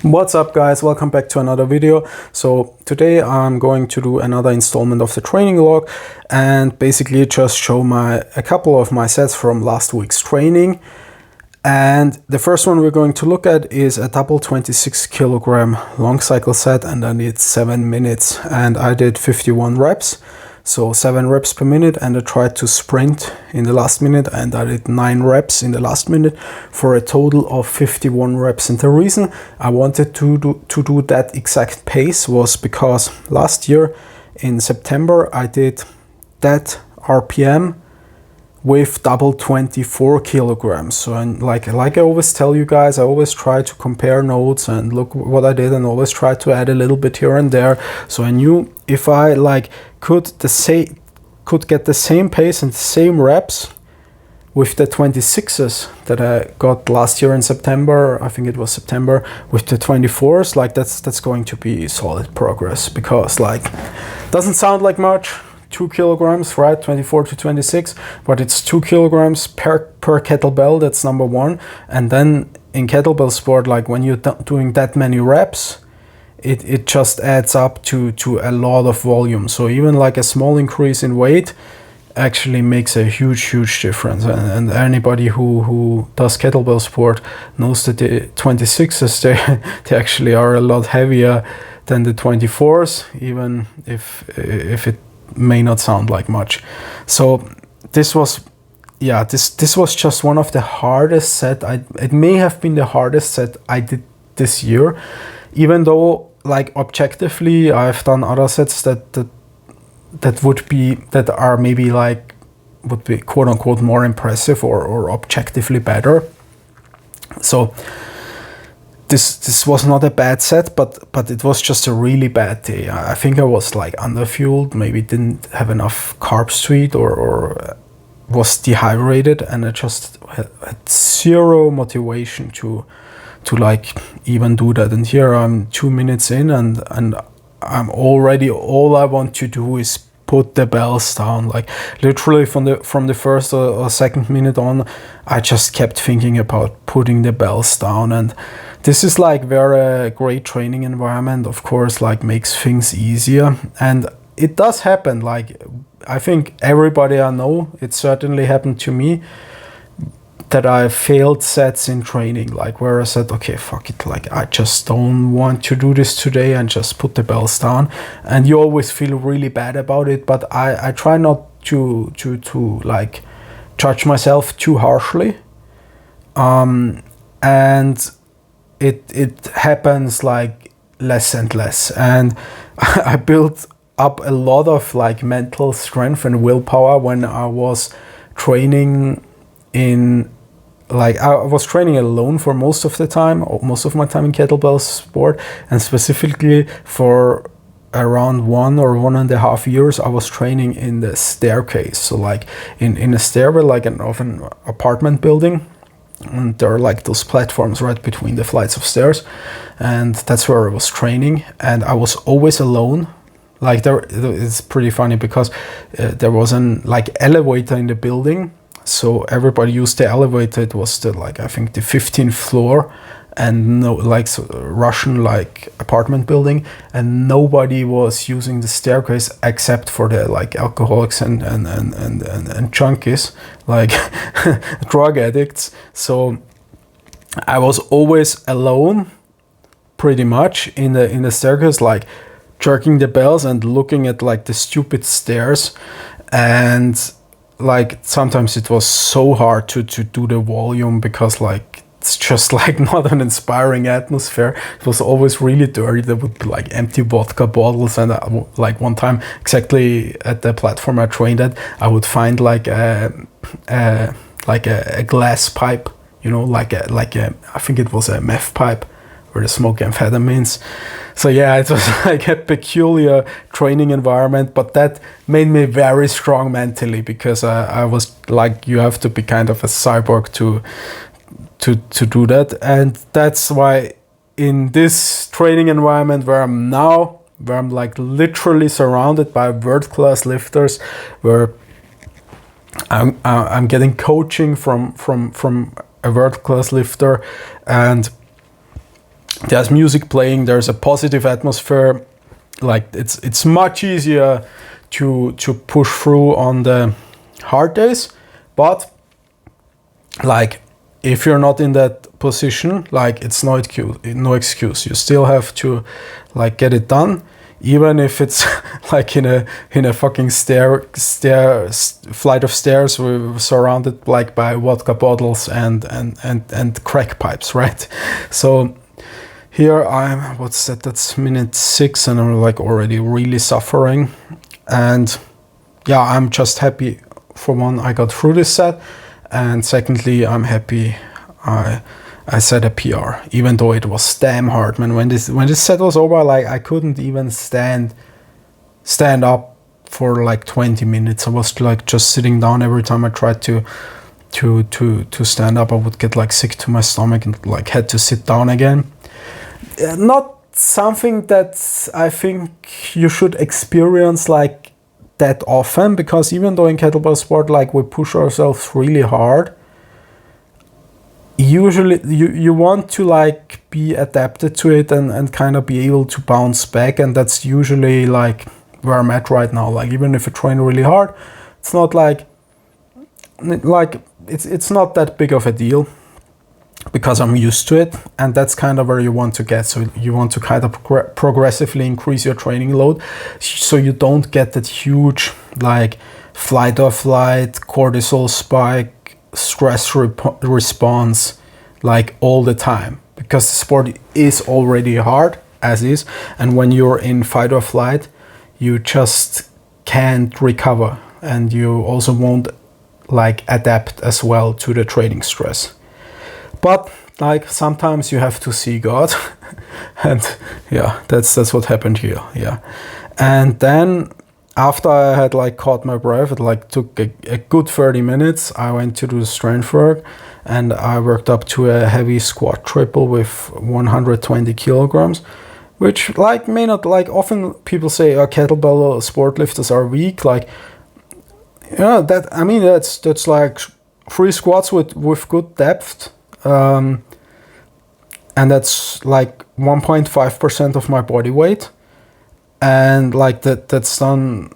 What's up guys, welcome back to another video. So today I'm going to do another installment of the training log and basically just show a couple of my sets from last week's training. And the first one we're going to look at is a double 26 kilogram long cycle set, and I did 7 minutes and I did 51 reps. So 7 reps per minute, and I tried to sprint in the last minute, and I did 9 reps in the last minute for a total of 51 reps. And the reason I wanted to do that exact pace was because last year in September I did that RPM with double 24 kilograms. So and like I always tell you guys, I always try to compare notes and look what I did, and always try to add a little bit here and there. So I knew if I could get the same pace and the same reps with the 26s that I got last year in September, I think it was September, with the 24s, that's going to be solid progress, because doesn't sound like much, 2 kilograms, right? 24 to 26, but it's 2 kilograms per kettlebell. That's number one. And then in kettlebell sport, when you're doing that many reps, it just adds up to a lot of volume. So even a small increase in weight actually makes a huge difference. And anybody who does kettlebell sport knows that the 26s, they actually are a lot heavier than the 24s, even if it may not sound like much. So this was just one of the hardest set. It may have been the hardest set I did this year, even though objectively I've done other sets that are maybe would be quote unquote more impressive or objectively better. So this was not a bad set, but it was just a really bad day. I think I was underfueled, maybe didn't have enough carbs to eat, or was dehydrated, and I just had zero motivation to even do that. And here I'm 2 minutes in, and I'm already, all I want to do is put the bells down. Literally from the first or second minute on, I just kept thinking about putting the bells down. And this is very great training environment, of course, makes things easier. And it does happen. I think everybody I know, it certainly happened to me, that I failed sets in training, where I said, okay, fuck it, I just don't want to do this today, and just put the bells down. And you always feel really bad about it, but I try not to judge myself too harshly. And it happens less and less. And I built up a lot of mental strength and willpower when I was training I was training alone for most of my time in kettlebell sport, and specifically for around 1 or 1.5 years I was training in the staircase. So in a stairwell, of an apartment building, and there are those platforms right between the flights of stairs, and that's where I was training. And I was always alone. It's pretty funny, because there was an elevator in the building. So everybody used the elevator. It was I think the 15th floor, and Russian apartment building, and nobody was using the staircase except for the alcoholics and junkies, drug addicts. So I was always alone, pretty much, in the staircase, jerking the bells and looking at the stupid stairs. And sometimes it was so hard to do the volume, because it's just not an inspiring atmosphere. It was always really dirty. There would be empty vodka bottles, and one time, exactly at the platform I trained at, I would find a glass pipe, I think it was a meth pipe, where they smoke amphetamines. So yeah, it was a peculiar training environment, but that made me very strong mentally, because I was you have to be kind of a cyborg to do that. And that's why in this training environment where I'm now, where I'm literally surrounded by world-class lifters, where I'm getting coaching from a world-class lifter, and there's music playing, there's a positive atmosphere. Like it's much easier to push through on the hard days. But like if you're not in that position, like it's no excuse. You still have to like get it done, even if it's like in a fucking flight of stairs, we're surrounded like by vodka bottles and crack pipes, right? So here I'm, what's that? That's minute 6, and I'm like already really suffering. And yeah, I'm just happy, for one, I got through this set, and secondly, I'm happy I set a PR, even though it was damn hard, man. When this set was over, like I couldn't even stand up for like 20 minutes. I was like just sitting down. Every time I tried to stand up, I would get like sick to my stomach and like had to sit down again. Not something that I think you should experience like that often, because even though in kettlebell sport like we push ourselves really hard, usually you want to like be adapted to it and kind of be able to bounce back, and that's usually like where I'm at right now. Like even if I train really hard, it's not like it's not that big of a deal, because I'm used to it, and that's kind of where you want to get. So you want to kind of progressively increase your training load, so you don't get that huge like flight or flight, cortisol spike, stress response like all the time, because the sport is already hard as is, and when you're in fight or flight, you just can't recover, and you also won't like adapt as well to the training stress. But like sometimes you have to see God, and yeah, that's what happened here. Yeah, and then after I had like caught my breath, it like took a good 30 minutes. I went to do strength work, and I worked up to a heavy squat triple with 120 kilograms, which like may not, like often people say kettlebell sport lifters are weak. Like yeah, that I mean that's like 3 squats with good depth. And that's like 1.5% of my body weight, and like that's done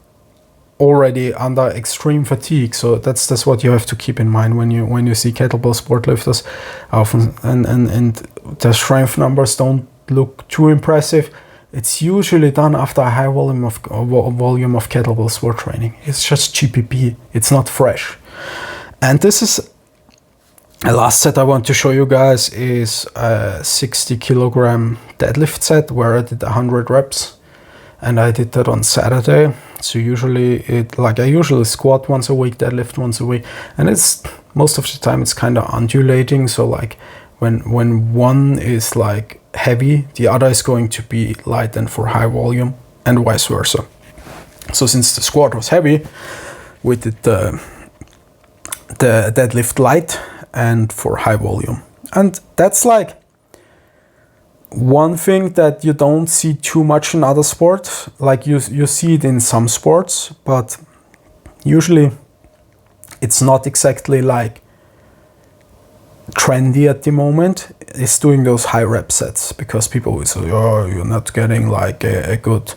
already under extreme fatigue. So that's what you have to keep in mind when you see kettlebell sport lifters often, and the strength numbers don't look too impressive. It's usually done after a high volume of kettlebell sport training. It's just GPP. It's not fresh. And this is the last set I want to show you guys is a 60 kilogram deadlift set where I did 100 reps, and I did that on Saturday. So usually I usually squat once a week, deadlift once a week, and it's most of the time it's kind of undulating. So like when one is like heavy, the other is going to be light and for high volume, and vice versa. So since the squat was heavy, we did the deadlift light and for high volume. And that's like one thing that you don't see too much in other sports. Like you see it in some sports, but usually it's not exactly like trendy at the moment. It's doing those high rep sets, because people will say, oh, you're not getting like a good,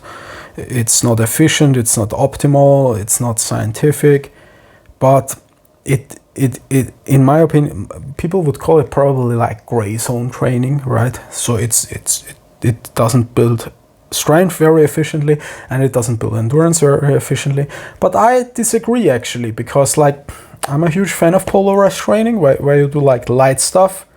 it's not efficient, it's not optimal, it's not scientific. But it in my opinion, people would call it probably like gray zone training, right? So it doesn't build strength very efficiently, and it doesn't build endurance very efficiently. But I disagree actually, because like I'm a huge fan of polarized training, where you do like light stuff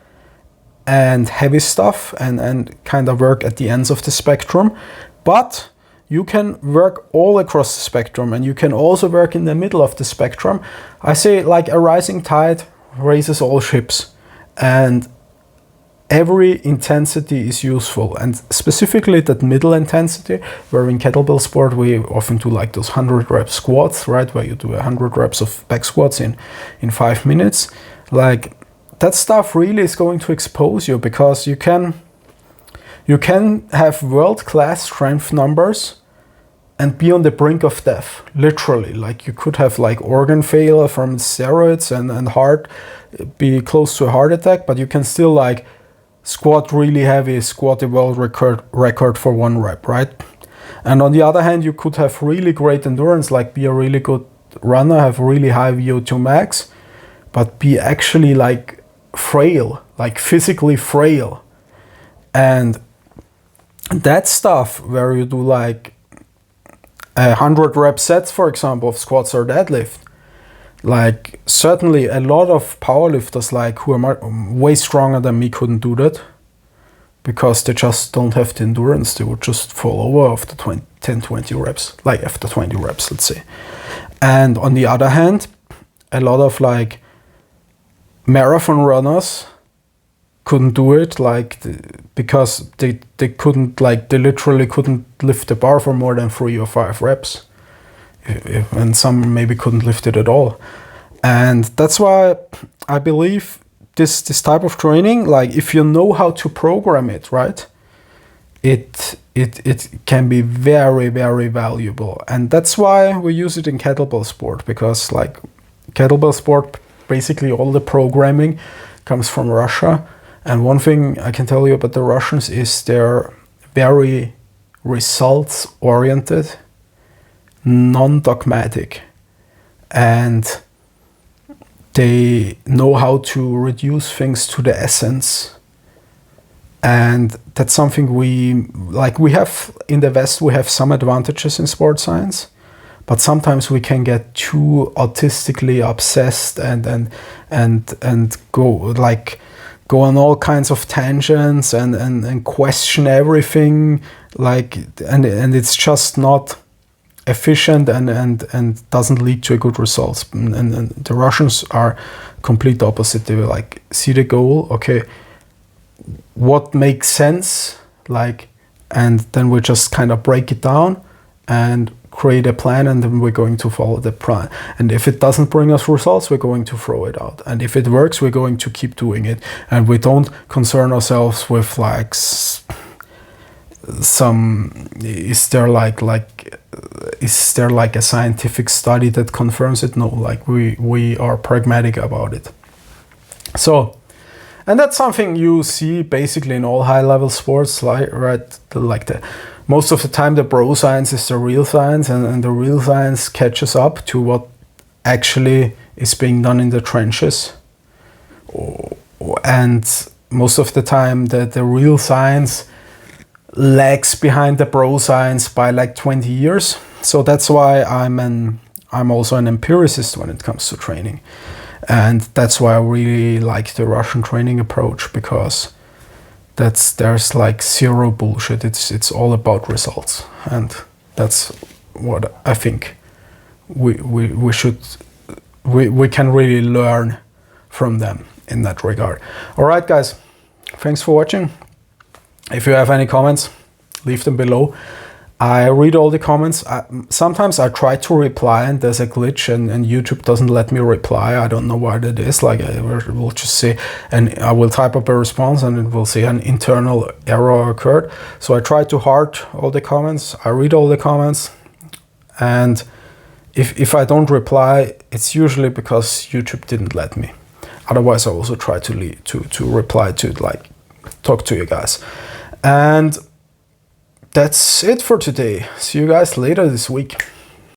and heavy stuff and kind of work at the ends of the spectrum. But you can work all across the spectrum, and you can also work in the middle of the spectrum. I say like a rising tide raises all ships, and every intensity is useful, and specifically that middle intensity, where in kettlebell sport we often do like those 100 rep squats, right, where you do 100 reps of back squats in 5 minutes. Like that stuff really is going to expose you, because you can have world-class strength numbers and be on the brink of death, literally. Like you could have like organ failure from steroids and heart, be close to a heart attack, but you can still like squat really heavy, squat the world record for 1 rep, right? And on the other hand, you could have really great endurance, like be a really good runner, have really high VO2 max, but be actually like frail, like physically frail. And that stuff where you do like 100 rep sets, for example, of squats or deadlift, like certainly a lot of powerlifters like who are way stronger than me couldn't do that, because they just don't have the endurance. They would just fall over after 10-20 reps, like after 20 reps, let's say. And on the other hand, a lot of like marathon runners couldn't do it, like because they couldn't, like they literally couldn't lift the bar for more than 3 or 5 reps. And some maybe couldn't lift it at all. And that's why I believe this type of training, like if you know how to program it, right, it can be very, very valuable. And that's why we use it in kettlebell sport, because like kettlebell sport, basically all the programming comes from Russia. And one thing I can tell you about the Russians is they're very results oriented, non-dogmatic, and they know how to reduce things to the essence. And that's something we have in the West. We have some advantages in sports science, but sometimes we can get too autistically obsessed and go on all kinds of tangents and question everything, like and it's just not efficient and doesn't lead to a good results. And the Russians are complete opposite. They were like, see the goal, okay, what makes sense, like, and then we just kind of break it down and create a plan, and then we're going to follow the plan. And if it doesn't bring us results, we're going to throw it out. And if it works, we're going to keep doing it. And we don't concern ourselves with like is there like a scientific study that confirms it? No, like we are pragmatic about it. So, and that's something you see basically in all high-level sports, like most of the time the bro science is the real science, and the real science catches up to what actually is being done in the trenches. And most of the time the real science lags behind the bro science by like 20 years. So that's why I'm also an empiricist when it comes to training. And that's why I really like the Russian training approach, because there's like zero bullshit. It's all about results, and that's what I think we can really learn from them in that regard. All right, guys, thanks for watching. If you have any comments, leave them below. I read all the comments. Sometimes I try to reply and there's a glitch and YouTube doesn't let me reply. I don't know why that is. Like I will just say, and I will type up a response and it will say an internal error occurred. So I try to heart all the comments. I read all the comments, and if I don't reply, it's usually because YouTube didn't let me. Otherwise, I also try to reply to, like, talk to you guys. And that's it for today. See you guys later this week.